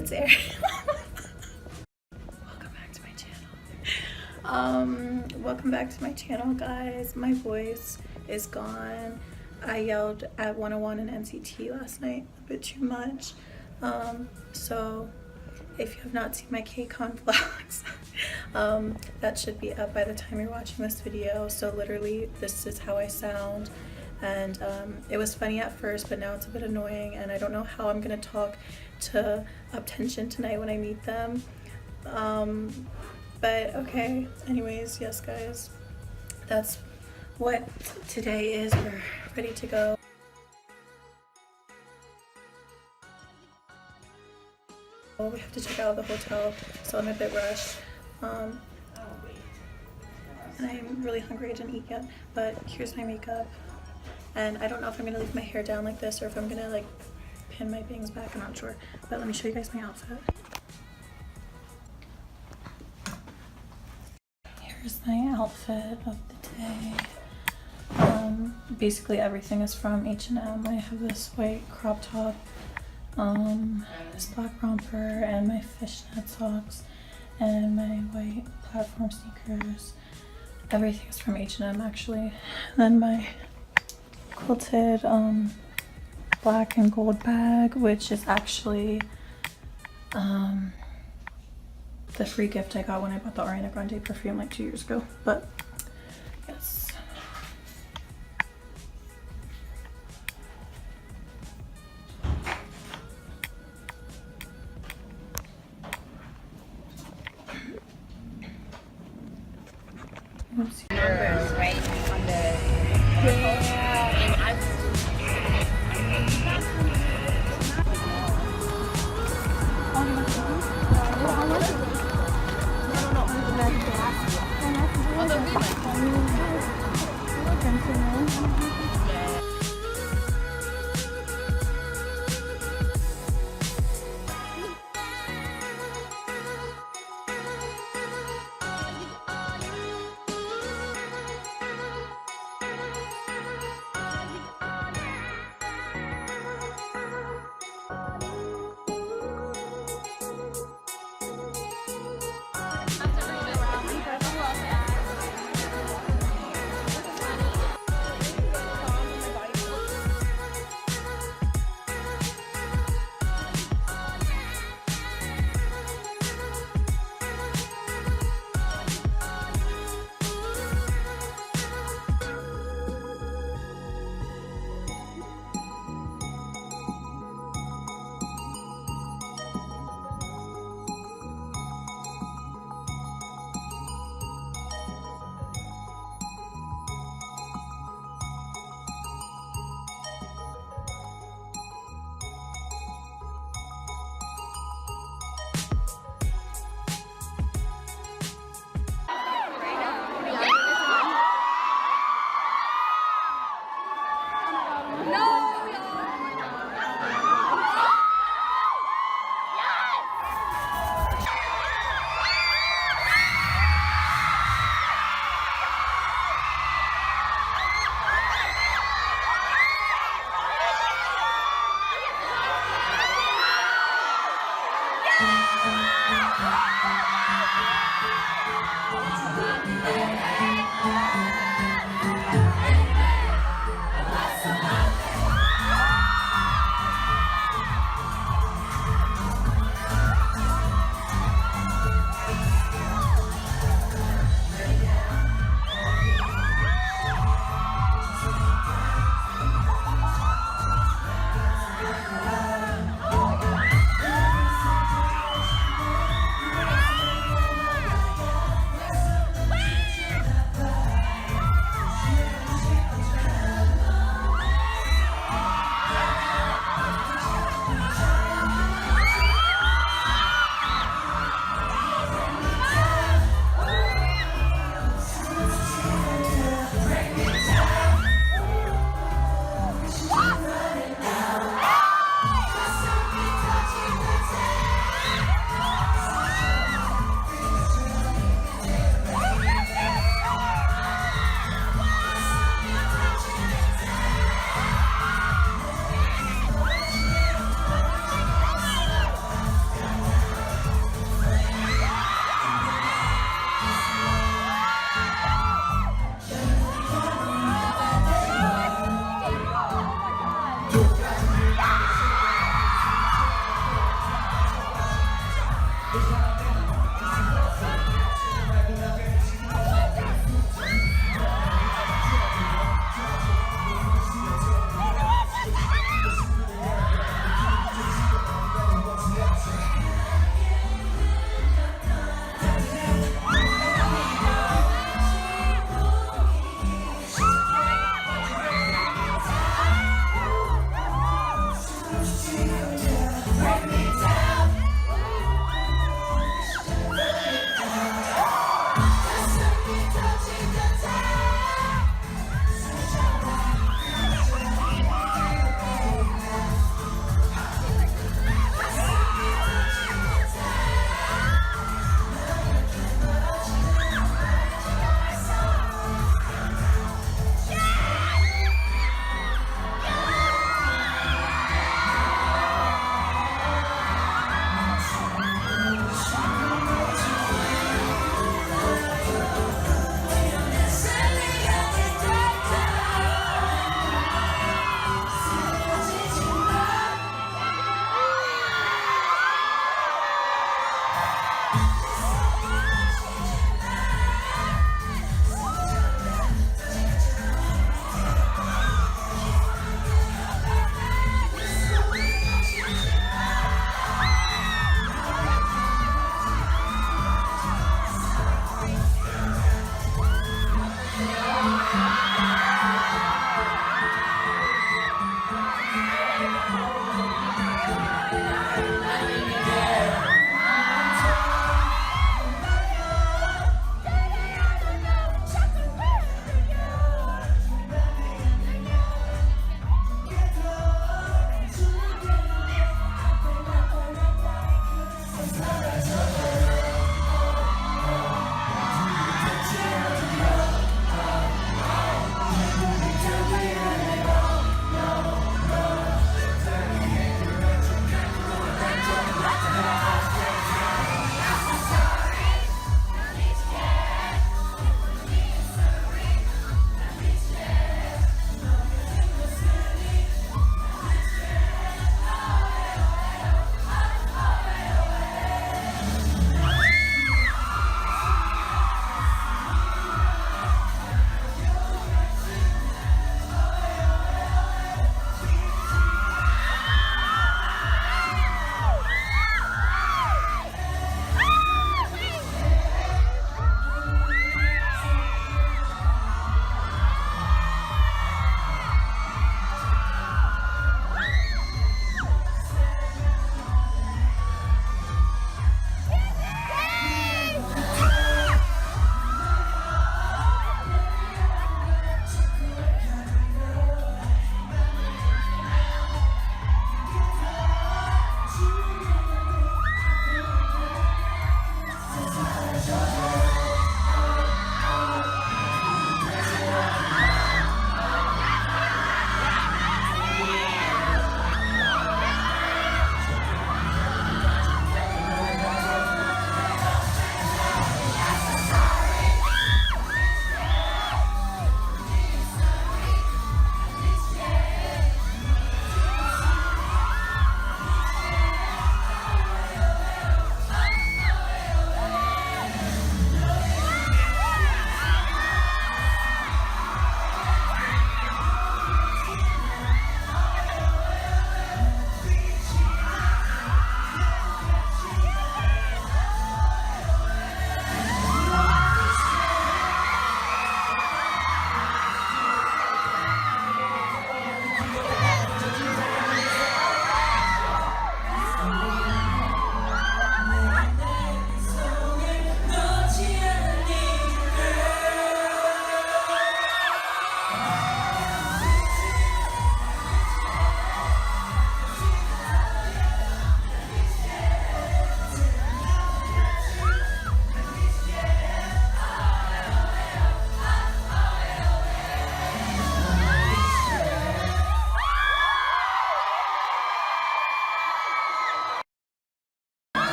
it's Erin. Welcome back to my channel. Welcome back to my channel, guys. My voice is gone. I yelled at 101 and NCT last night a bit too much. So if you have not seen my KCON vlogs, that should be up by the time you're watching this video. So literally this is how I sound, and it was funny at first, but now it's a bit annoying, and I don't know how I'm gonna talk to Up10Tion tonight when I meet them. But okay, anyways, yes guys, that's what today is. We're ready to go. We have to check out of the hotel, so I'm a bit rushed. And I'm really hungry. I didn't eat yet, but here's my makeup. And I don't know if I'm gonna leave my hair down like this or if I'm gonna like pin my bangs back. I'm not sure, but let me show you guys my outfit. Here's my outfit of the day. Basically everything is from H&M. I have this white crop top, this black romper, and my fishnet socks, and my white platform sneakers. Everything is from H&M actually. And then my quilted black and gold bag, which is actually the free gift I got when I bought the Ariana Grande perfume like 2 years ago. But yes. Oops. Numbers, right? On the No.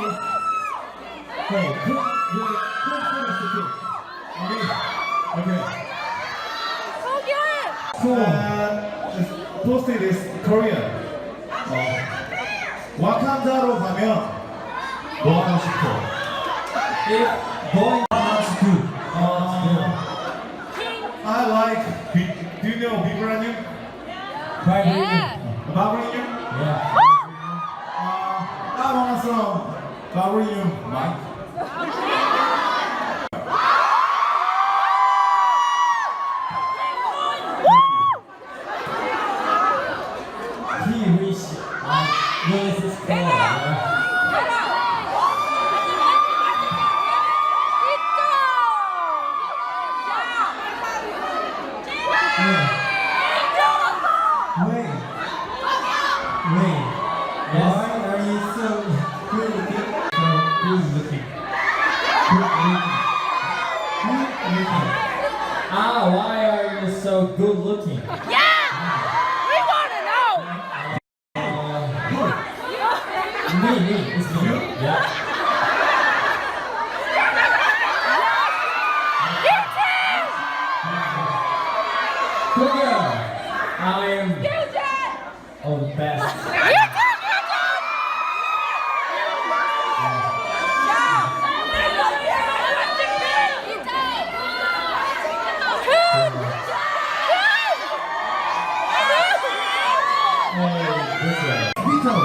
Hey, cook first, okay. So, posted is Korean. 와칸다로 가면 뭐 하고 싶어? If going out to I like, do you know vibranium? Vibranium? Yeah. I want some vibranium mic. He wish this is cool. Wait, Why are you so good looking? Good looking. Ah, why are you so good looking? Me, it's me. Yeah. Korea, I am the best. Hey, this way. Vito.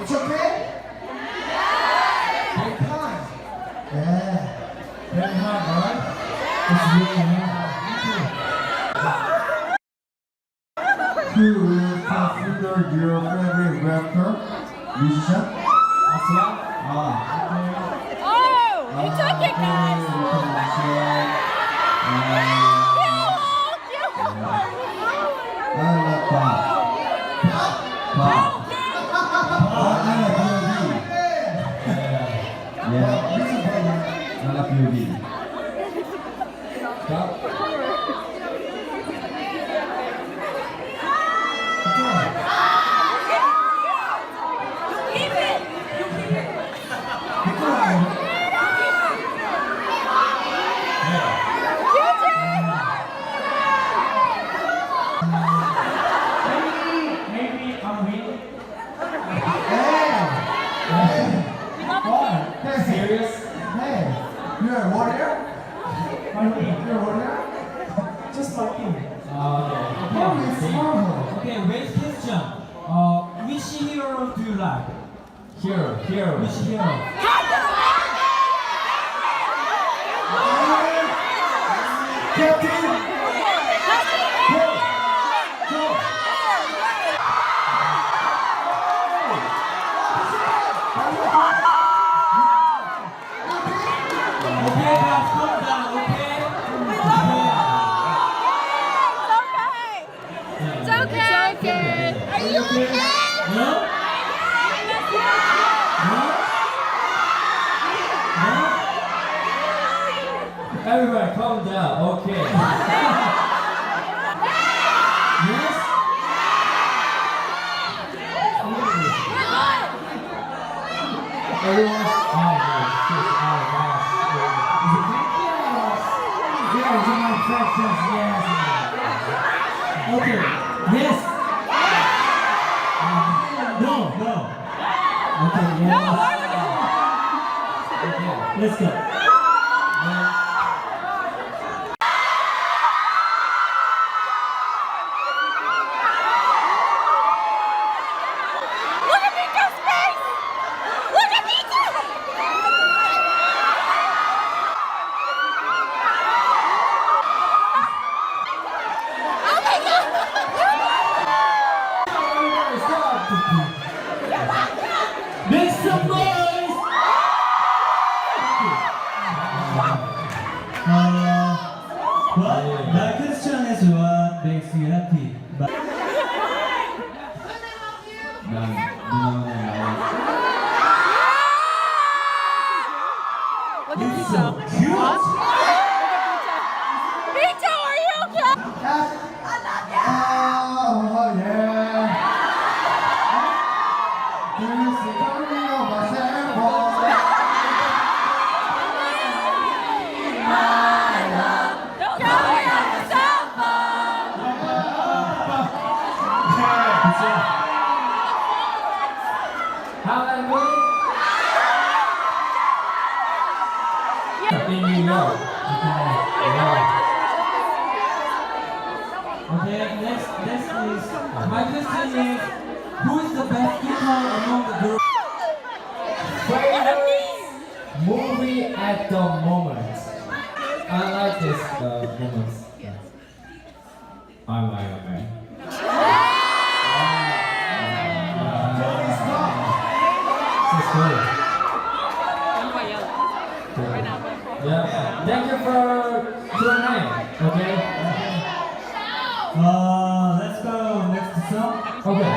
It's okay? Very kind. Yeah. Very hard, right? It's really hard. Who will consider your favorite rapper, musician? Asya? I love pop. Pop. I like B.O.B. Yeah. I love B.O.B. Stop. Maybe I'm winning. Serious? Hey, you're a warrior? You're a warrior? Just fighting. Okay, wait question. Which hero do you like? Here. Which hero? Captain! Go! Go! Okay, guys, calm down, okay? No? Everybody, calm down. Okay. Yes? Everyone's Yeah, it's my practice, yes. Okay, yes. No. Okay, yes. Okay, let's go. Make some noise! He's so cute. Oh, yeah. Here's the coming of my sample. How that going? In New York. Okay, next is my question is, who is the best guitar among the group? Favorite movie at the moment. I like this moments. I like it, man. This is good. Yeah. Thank you for tonight. Okay. Let's go next song. Okay.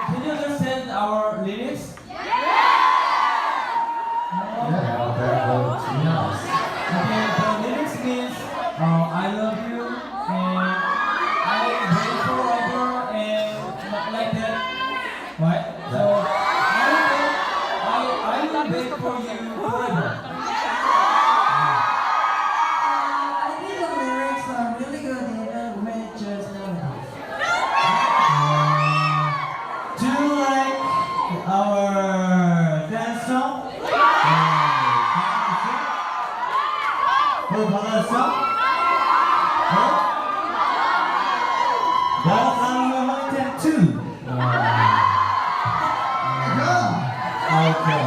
Can you understand our lyrics? Yeah, that was nice. Okay, the lyrics means I love you and I wait forever and like that, right? So I will wait for you forever. I think the lyrics are really good in adventures nowadays. Do you like our dance song? For another song? That's how you like that too. Okay.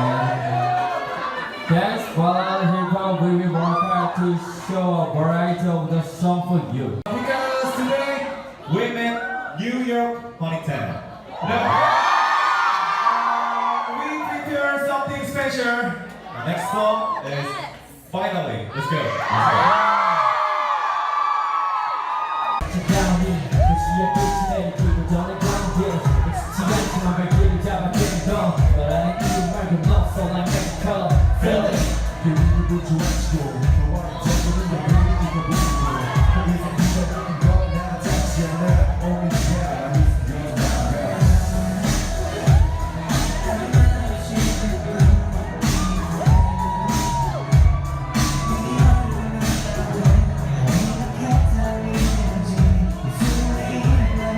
Dance ballad hip hop we will work hard to show a variety of the song for you. Because today we met New York Ponytail. We prepare something special. Next song is Finally. Let's go.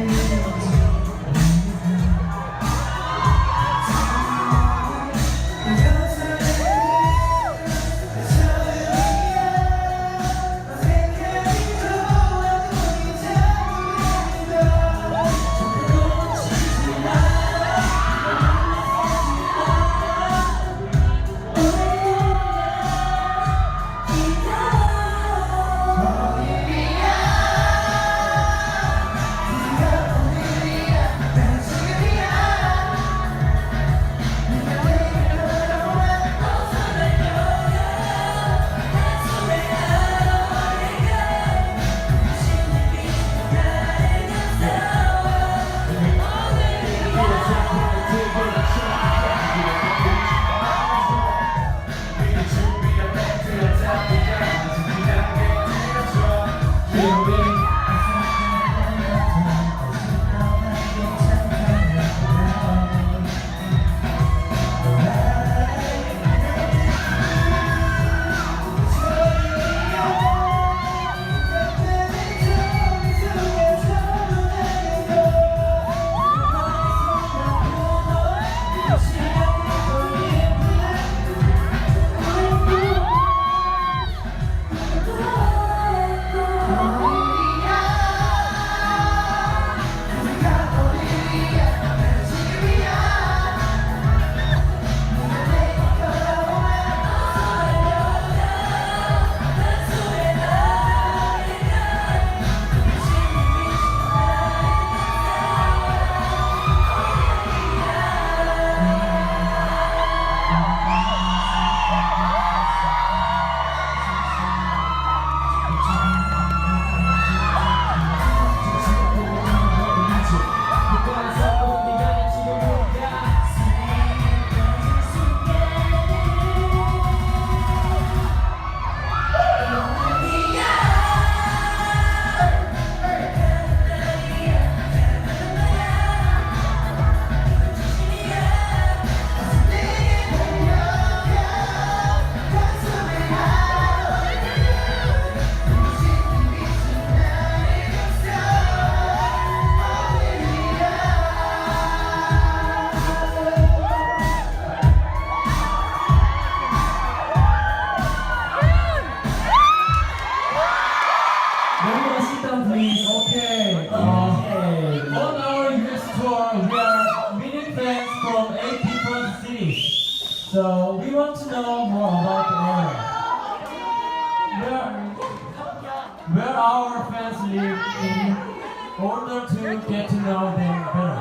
Thank you. more about the area. Where our fans live in order to get to know them better.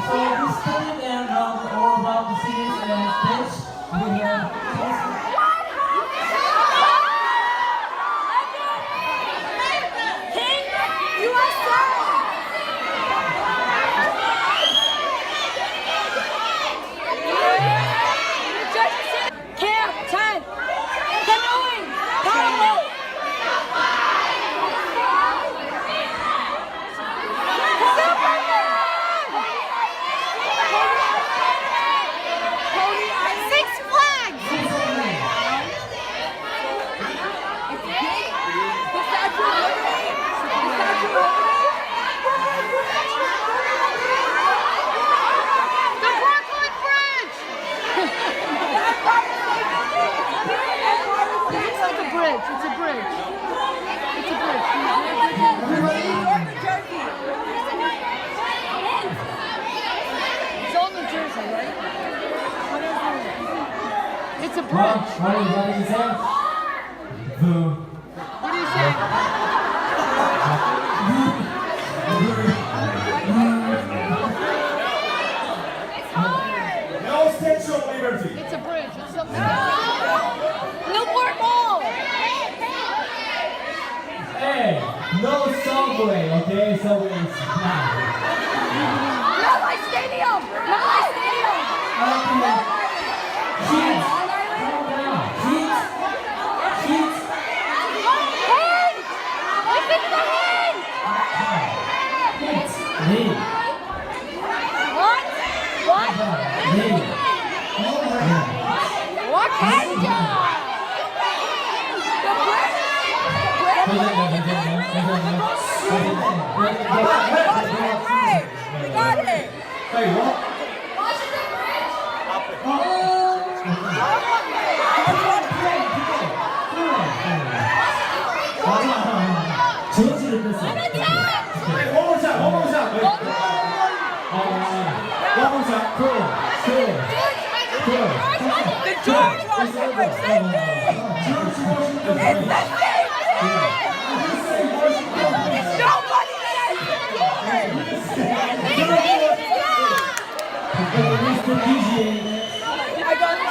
So we studied and learned all about the cities and states we have tasted. It's a bridge. What did you say? Boo. What do you say? No Statue of Liberty. It's a bridge. It's something. Newport Mall. Hey, no subway, okay? Subway is not. Malay Stadium. Malay Stadium. Okay. Heat. Calm down. Heat. Heat. Hen. Listen to the hen. Heat. Heat. What? What? Heat. What? Kenya. The bridge. We got it. Hey, what? 지원지를 뺐어. Hey, one more shot, one more shot. Wait. One more shot. Cool. Cool. Cool. The George Washington same thing. It's the same thing. Nobody says the George. Mr. DJ. I got it.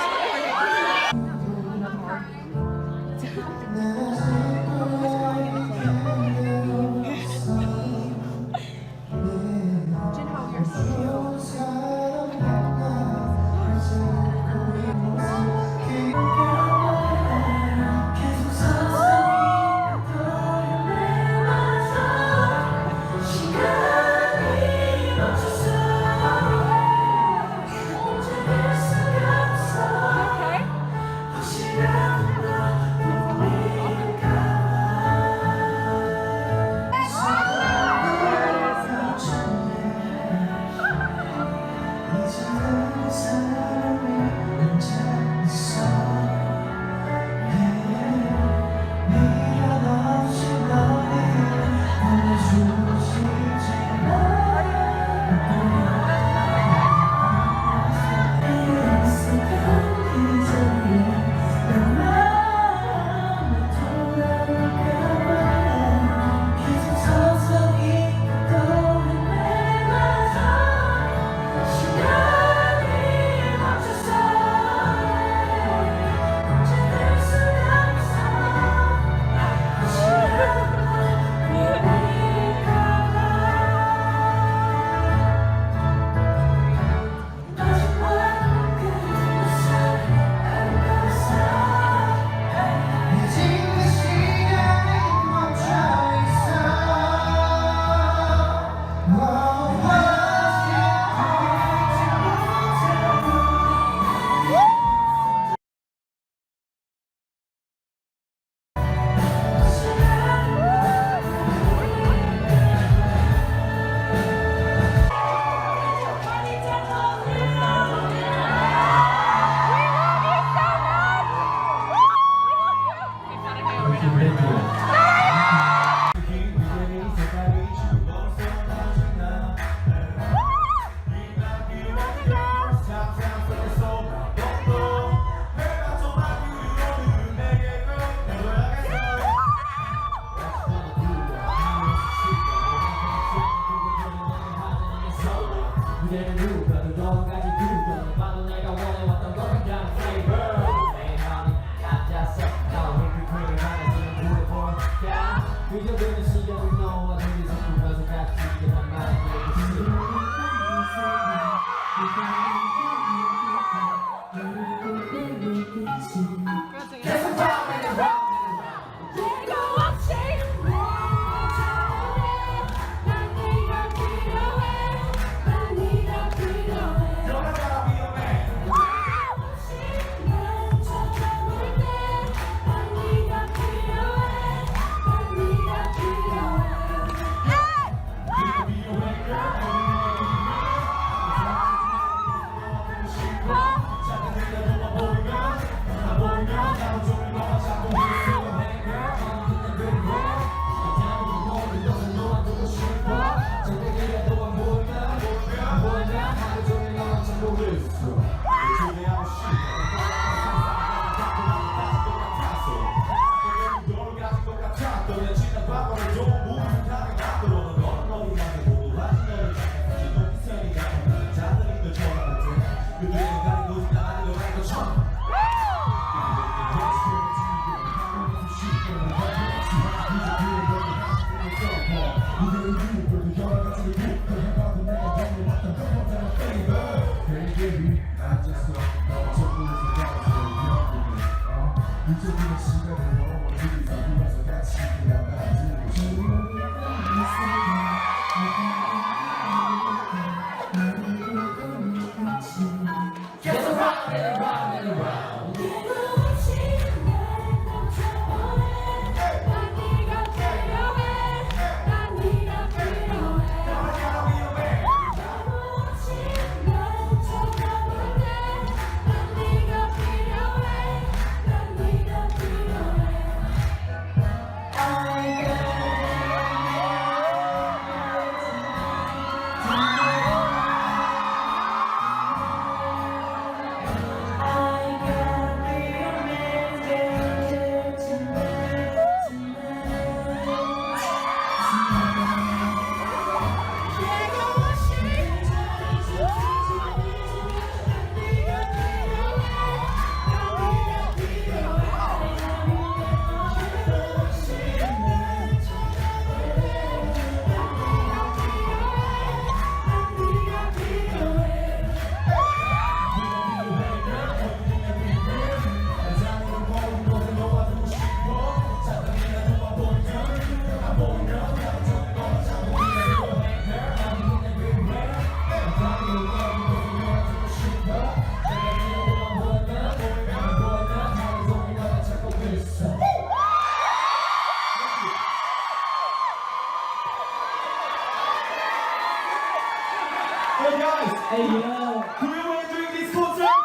Hey guys, Hey yo. do you enjoy this concert?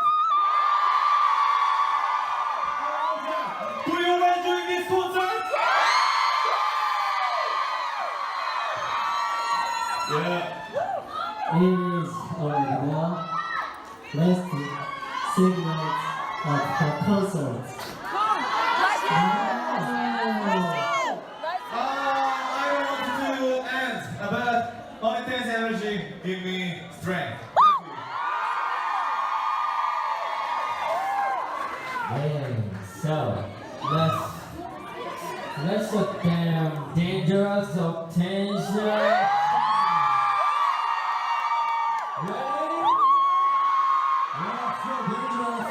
Do you enjoy this concert? Yeah. It is the last segment of the concert. I want to end, but my intense energy give me strength. Yeah, so let's look damn dangerous Up10Tion. Ready? Yeah, so dangerous.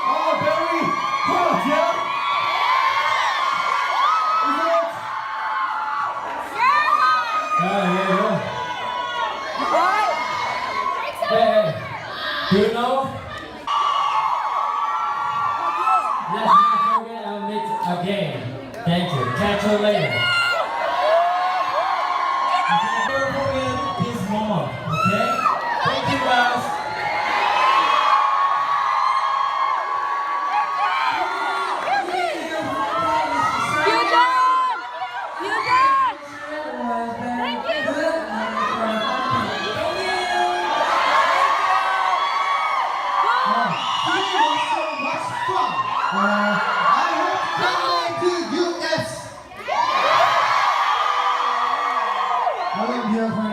Oh, very hot, yeah? Hey, do you know? Let's not forget our meet again. Thank you. Catch you later. Never forget this moment, okay? Thank you guys. I hope to US. I love you,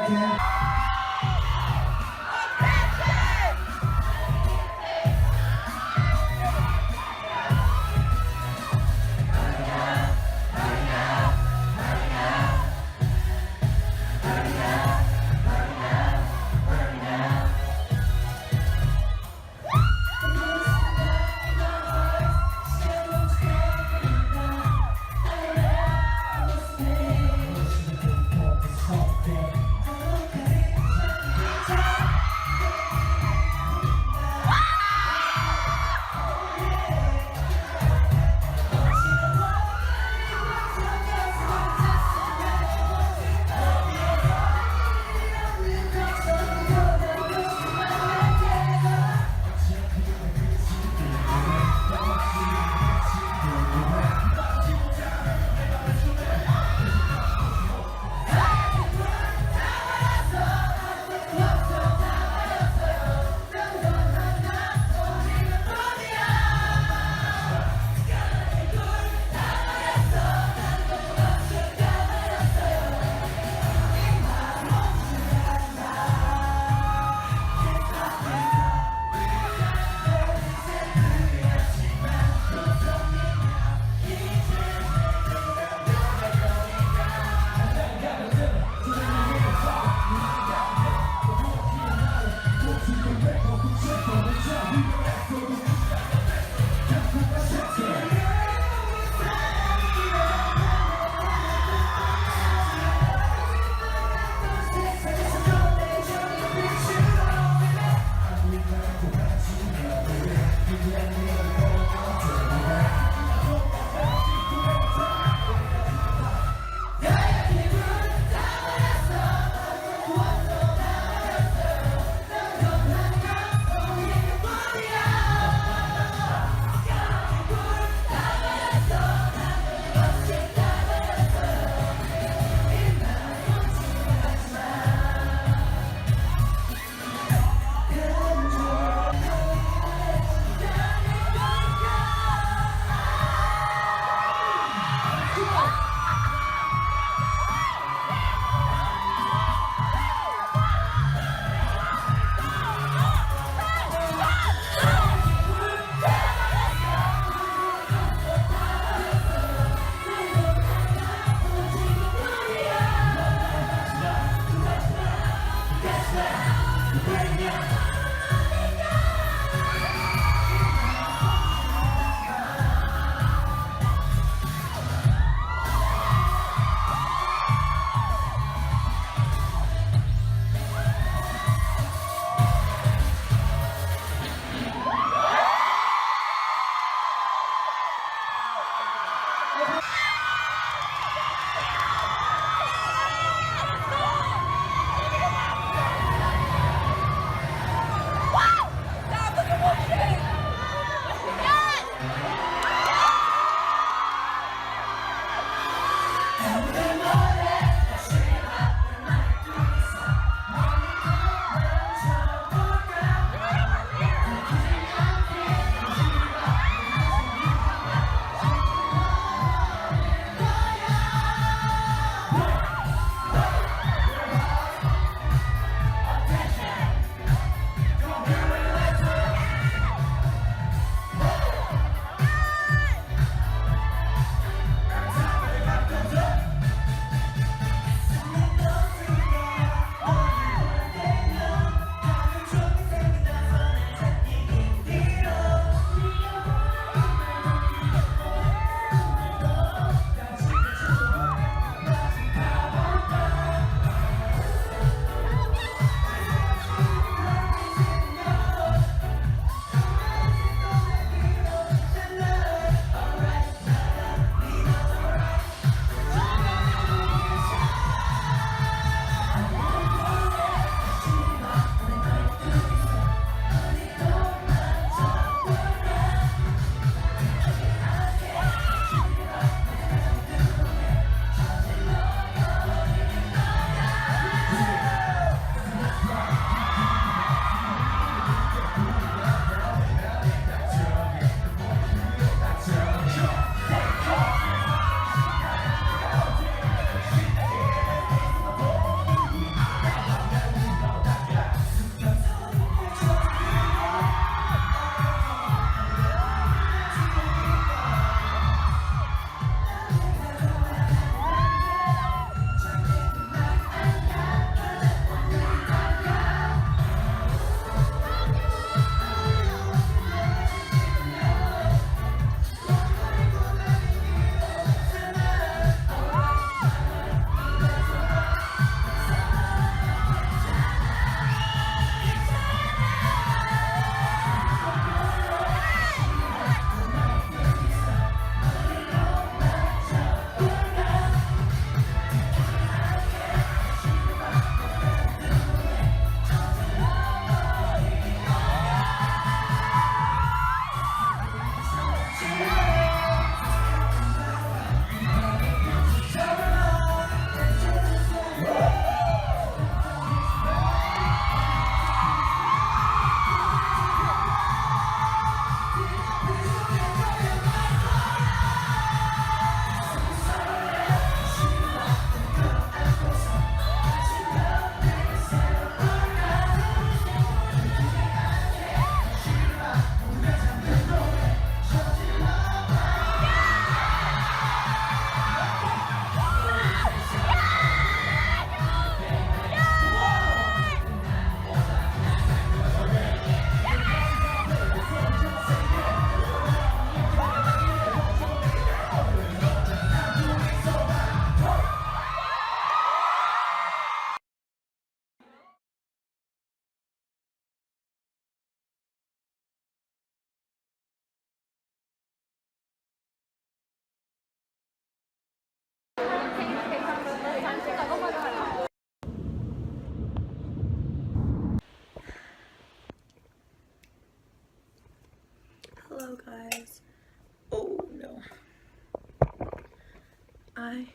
I am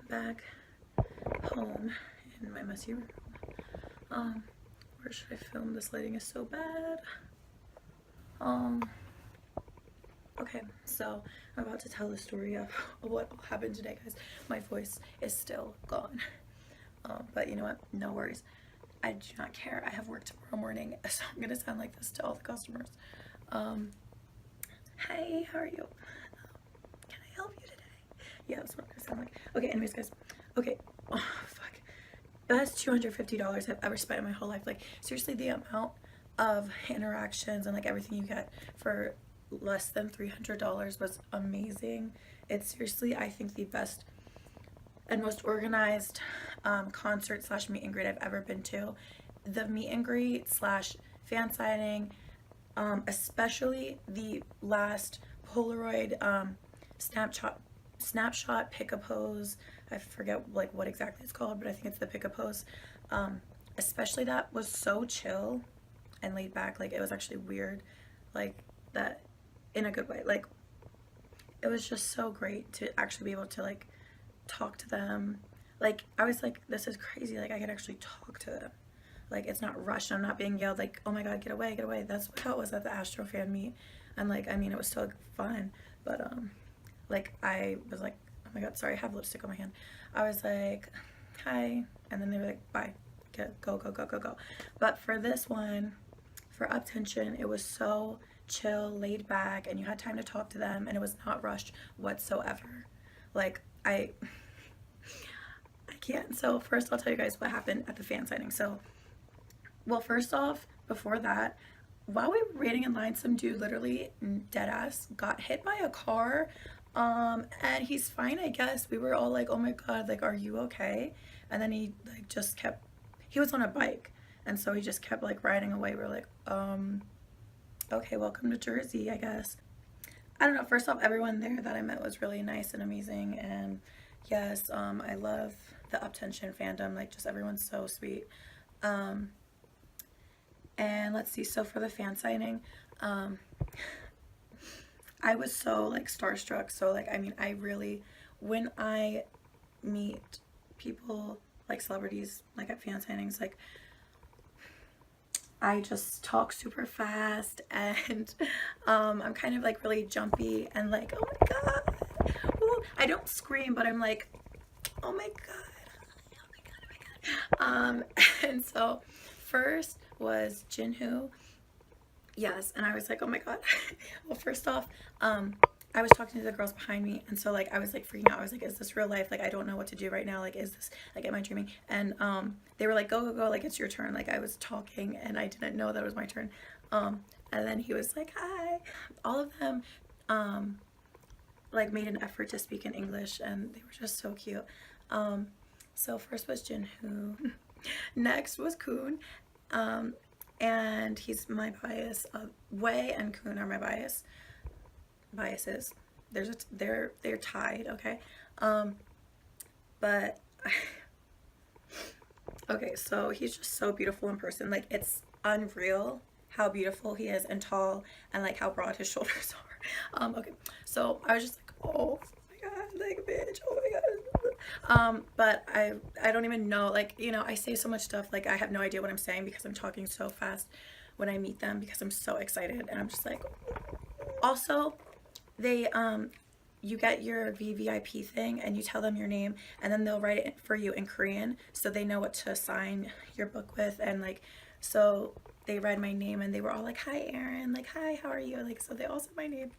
back home in my messy room. Where should I film? This lighting is so bad. Okay, so I'm about to tell the story of what happened today, guys. My voice is still gone. But you know what? No worries. I do not care. I have work tomorrow morning, so I'm gonna sound like this to all the customers. Hey, how are you? Can I help you today? Yeah, that's what I'm gonna sound like. Okay, anyways, guys. Okay. Oh, fuck. Best $250 I've ever spent in my whole life. Like, seriously, the amount of interactions and like everything you get for less than $300 was amazing. It's seriously, I think, the best and most organized concert slash meet and greet I've ever been to. The meet and greet slash fan signing, especially the last Polaroid Snapshot pick a pose. I forget like what exactly it's called, but I think it's the pick a pose. Especially that was so chill and laid back. Like, it was actually weird, like that in a good way. Like, it was just so great to actually be able to like talk to them. Like, I was like, this is crazy, like I could actually talk to them. Like, it's not rushed. I'm not being yelled like, oh my god, get away, get away. That's how it was at the Astro fan meet. And like, I mean, it was so fun, but like, I was like, oh my god, sorry, I have lipstick on my hand. I was like, hi, and then they were like, bye, go. But for this one, for Up10Tion, it was so chill, laid back, and you had time to talk to them, and it was not rushed whatsoever. Like, I can't. So first I'll tell you guys what happened at the fan signing. So, well, first off, before that, while we were waiting in line, some dude literally deadass got hit by a car, and he's fine, I guess. We were all like, oh my god, like, are you okay? And then he like just kept, he was on a bike, and so he just kept like riding away. We were like, okay, welcome to Jersey, I guess. I don't know, first off, everyone there that I met was really nice and amazing, and yes, I love the Up10Tion fandom, like, just everyone's so sweet. And let's see, so for the fan signing, I was so like starstruck. So like, I mean, I really, when I meet people like celebrities like at fan signings, like, I just talk super fast, and I'm kind of like really jumpy and like, oh my god. Ooh, I don't scream, but I'm like, oh my god, and so first was Jinwoo. Yes, and I was like, oh my god. Well, first off, I was talking to the girls behind me, and so like I was like freaking out. I was like, is this real life? Like, I don't know what to do right now. Like, is this, like, am I dreaming? And they were like, go, like, it's your turn. Like, I was talking and I didn't know that it was my turn. And then he was like, hi. All of them like made an effort to speak in English, and they were just so cute. So first was Jinwoo. Next was Kun. And he's my bias. Wei and Kun are my biases. They're tied, okay? But okay, so he's just so beautiful in person. Like, it's unreal how beautiful he is and tall, and like how broad his shoulders are. Okay, so I was just like, oh my god, like, bitch, oh my god. But I don't even know, like, you know, I say so much stuff, like, I have no idea what I'm saying because I'm talking so fast when I meet them because I'm so excited, and I'm just like, also, they you get your VVIP thing and you tell them your name, and then they'll write it for you in Korean, so they know what to sign your book with. And like, so they read my name and they were all like, hi Erin, like, hi, how are you? Like, so they all said my name.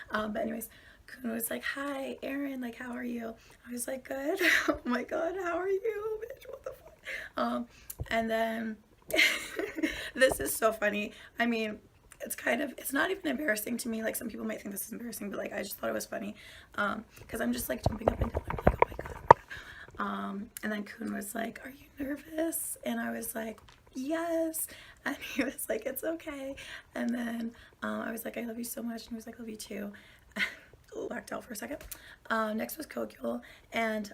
But anyways, Kun was like, hi Erin, like, how are you? I was like, good. Oh my god, how are you, bitch? What the fuck? And then this is so funny. I mean, it's not even embarrassing to me. Like, some people might think this is embarrassing, but like, I just thought it was funny, because I'm just like jumping up and down, like, oh my god. And then Kun was like, are you nervous? And I was like, yes. And he was like, it's okay. And then I was like, I love you so much. And he was like, love you too. Blacked out for a second. Next was Kogyul, and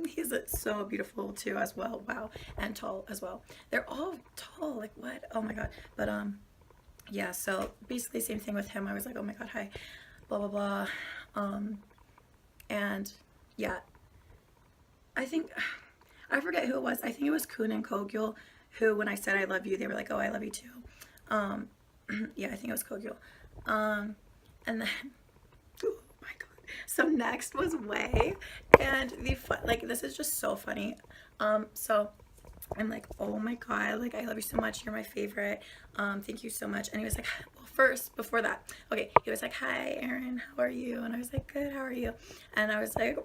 he's so beautiful too as well. Wow. And tall as well. They're all tall, like, what? Oh my god. But yeah, so basically same thing with him. I was like, oh my god, hi, blah blah blah. And yeah, I think, I forget who it was. I think it was Kun and Kogyo who, when I said I love you, they were like, oh, I love you too. Yeah, I think it was Kogyo. And then, oh my god. So next was Wei, and like, this is just so funny. So I'm like, oh my god, like, I love you so much, you're my favorite, thank you so much. And he was like, well, first, before that, okay, he was like, hi Erin, how are you? And I was like, good, how are you? And I was like,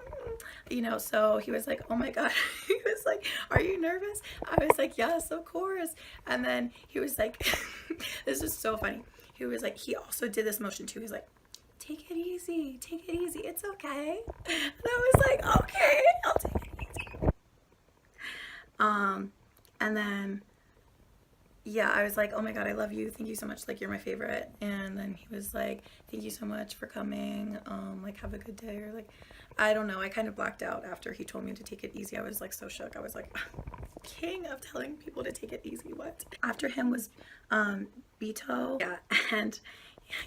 you know, so he was like, oh my god. He was like, are you nervous? I was like, yes, of course. And then he was like, this is so funny, he was like, he also did this motion too, he's like, take it easy, it's okay. And I was like, okay, I'll take it easy. And then, yeah, I was like, oh my god, I love you, thank you so much, like, you're my favorite. And then he was like, thank you so much for coming, like, have a good day, or like, I don't know, I kind of blacked out after he told me to take it easy. I was like so shook. I was like, king of telling people to take it easy, what? After him was Bito, yeah, and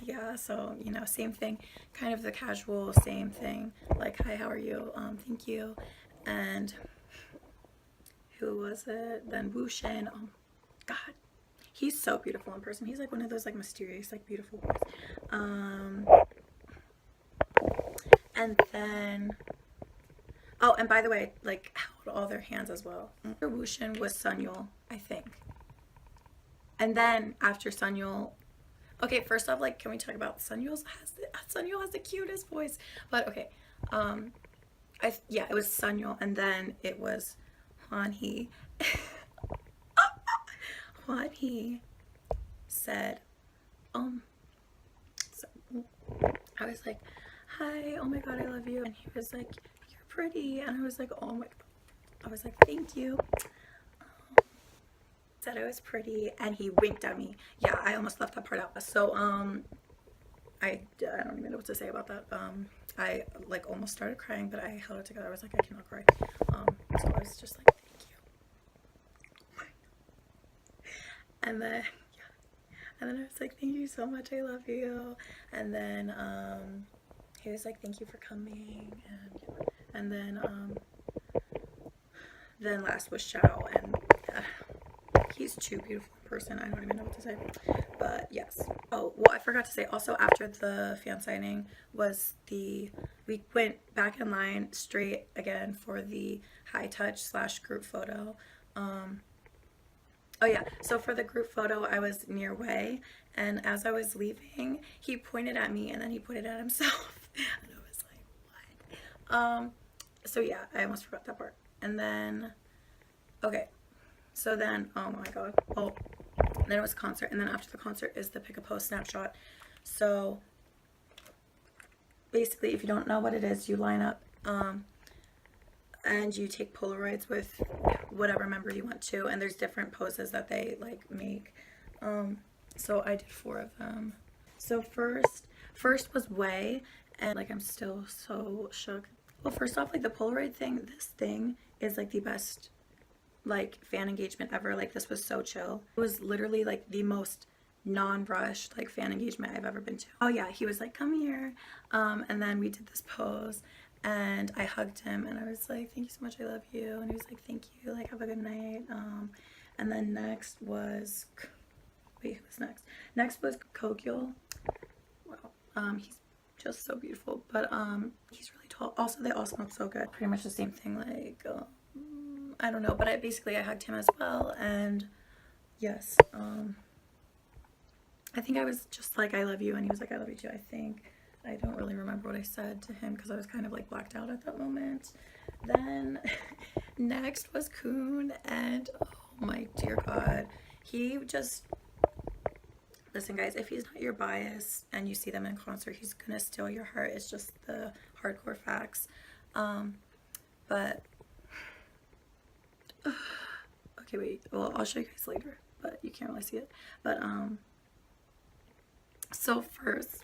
yeah, so, you know, same thing, kind of the casual same thing, like, hi, how are you, thank you. And who was it? Then Wu Shen. Oh god, he's so beautiful in person. He's like one of those like mysterious, like, beautiful boys. And then, oh, and by the way, like, held all their hands as well. After Wu Shen was Sunyul, I think. And then after Sunyul, okay, first off, like, can we talk about Sunyul has the cutest voice. But okay, yeah, it was Sunyul, and then it was Hwanhee. Hwanhee said, so I was like, hi, oh my god, I love you. And he was like, you're pretty. And I was like, oh my god. I was like, thank you. Said I was pretty, and he winked at me. Yeah, I almost left that part out. So I don't even know what to say about that. I like almost started crying, but I held it together. I was like, I cannot cry. So I was just like, thank you. And then, yeah, and then I was like, thank you so much, I love you. And then he was like, thank you for coming. And then last was Xiao, and he's too beautiful in person. I don't even know what to say, but yes. Oh, well, I forgot to say also, after the fan signing was we went back in line straight again for the high touch / group photo. Oh yeah, so for the group photo, I was near Wei, and as I was leaving, he pointed at me, and then he pointed at himself. And I was like, what? So yeah, I almost forgot that part. And then, okay, so then, oh my god, oh, then it was concert, and then after the concert is the pick a post snapshot. So basically, if you don't know what it is, you line up, and you take Polaroids with whatever member you want to, and there's different poses that they like make. So I did 4 of them. So first was Wei, and like, I'm still so shook. Well, first off, like, the Polaroid thing, this thing is like the best like fan engagement ever. Like, this was so chill. It was literally like the most non-rushed like fan engagement I've ever been to. Oh yeah, he was like, come here, and then we did this pose, and I hugged him, and I was like, thank you so much, I love you. And he was like, thank you, like, have a good night. And then next was, wait, who was next? Next was Kogyo. Wow, he's just so beautiful, but he's really tall. Also, they all smell so good. Pretty much the same thing, like, I don't know, but I hugged him as well. And yes, I think I was just like, I love you, and he was like, I love you too, I think. I don't really remember what I said to him because I was kind of like blacked out at that moment. Then next was Kun, and oh my dear god, he just, listen guys, if he's not your bias and you see them in concert, he's gonna steal your heart. It's just the hardcore facts. But okay, wait, well, I'll show you guys later, but you can't really see it. But so first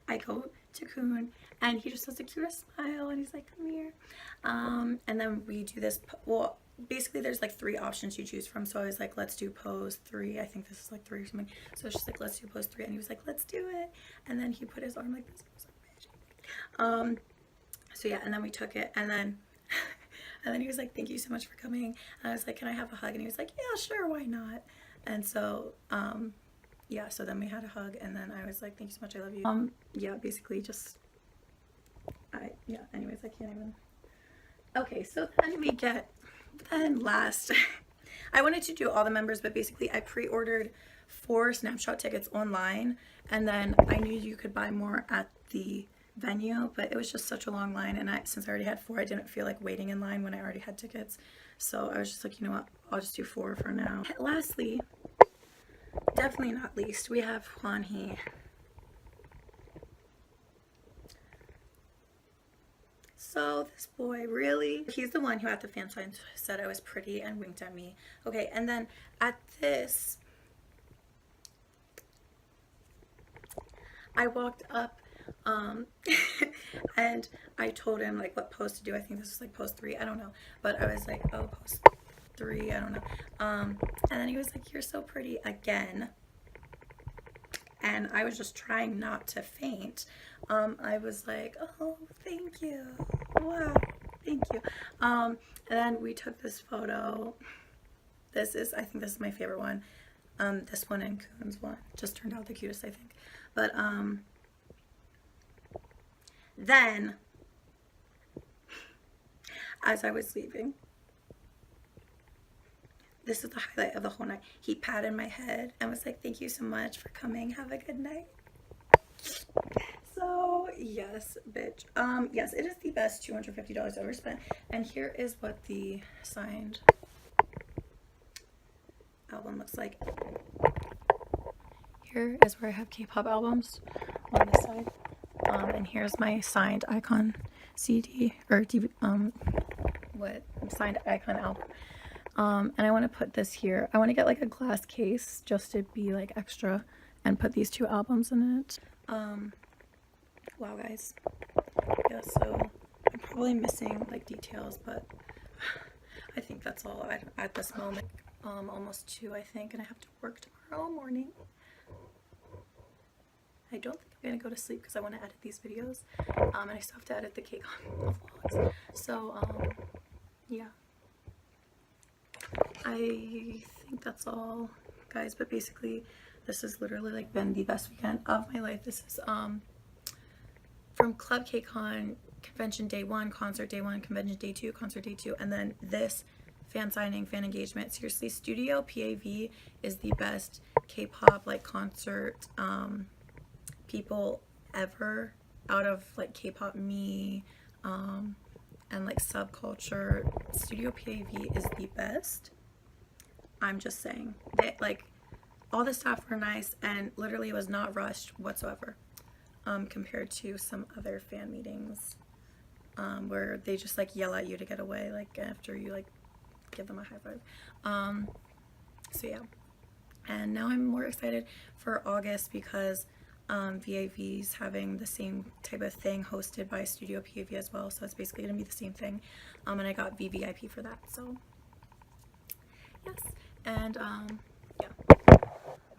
I go to Kun, and he just has the cutest smile, and he's like, come here. And then we do this, well, basically there's like 3 options you choose from. So I was like, let's do pose 3. I think this is like 3 or something. So it's just like, let's do pose 3, and he was like, let's do it. And then he put his arm like this. So yeah, and then we took it, and then and then he was like, thank you so much for coming. And I was like, can I have a hug? And he was like, yeah, sure, why not? And so yeah, so then we had a hug, and then I was like, thank you so much, I love you. Yeah, basically just yeah, anyways, I can't even. Okay, so then last I wanted to do all the members, but basically I pre-ordered 4 Snapshot tickets online, and then I knew you could buy more at the venue, but it was just such a long line, and since I already had 4, I didn't feel like waiting in line when I already had tickets. So I was just like, you know what, I'll just do 4 for now. Lastly, definitely not least, we have Hwanhee. So this boy, really, he's the one who at the fan sign said I was pretty and winked at me. Okay, and then at this, I walked up and I told him like what pose to do. I think this was like pose 3, I don't know, but I was like, oh, pose 3, I don't know. And then he was like, you're so pretty again. And I was just trying not to faint. I was like, oh, thank you, wow, thank you. And then we took this photo. I think this is my favorite one. This one and Coon's one just turned out the cutest, I think. But then as I was leaving, this is the highlight of the whole night. He patted my head and was like, thank you so much for coming, have a good night. So yes, bitch. Yes, it is the best $250 ever spent. And here is what the signed album looks like. Here is where I have K-pop albums on this side. And here's my signed Icon CD or DVD, signed Icon album. And I want to put this here. I want to get like a glass case just to be like extra and put these 2 albums in it. Wow, guys. Yeah, so I'm probably missing like details, but I think that's all at this moment. Almost 2, I think, and I have to work tomorrow morning. I don't think I'm gonna go to sleep because I want to edit these videos, and I still have to edit the cake on vlogs. So yeah, I think that's all, guys. But basically, this has literally like been the best weekend of my life. This is from Club KCON, convention day 1, concert day 1, convention day 2, concert day 2, and then this fan signing, fan engagement. Seriously, Studio PAV is the best K-pop like concert people ever, out of like K-pop me and like subculture. Studio PAV is the best. I'm just saying that like all the staff were nice, and literally it was not rushed whatsoever, compared to some other fan meetings where they just like yell at you to get away like after you like give them a high five. So yeah, and now I'm more excited for August because VAV's having the same type of thing hosted by Studio PAV as well, so it's basically gonna be the same thing, and I got VVIP for that. So yes, and yeah,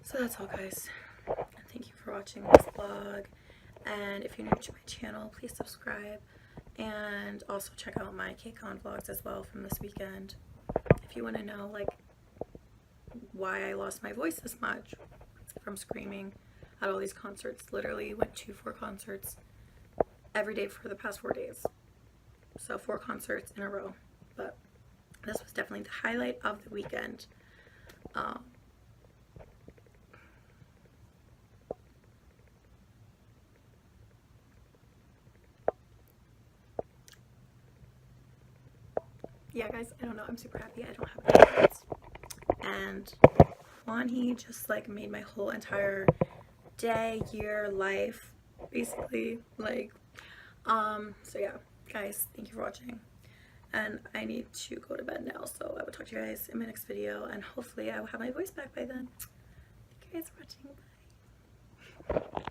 so that's all, guys, and thank you for watching this vlog. And if you're new to my channel, please subscribe, and also check out my KCON vlogs as well from this weekend if you want to know like why I lost my voice this much from screaming at all these concerts. Literally went to 4 concerts every day for the past 4 days, so 4 concerts in a row. But this was definitely the highlight of the weekend. Yeah, guys, I don't know, I'm super happy. I don't have any regrets. And Hwanhee just like made my whole entire day, year, life, basically, like, so yeah, guys, thank you for watching, and I need to go to bed now, so I will talk to you guys in my next video, and hopefully I will have my voice back by then. Thank you guys for watching. Bye.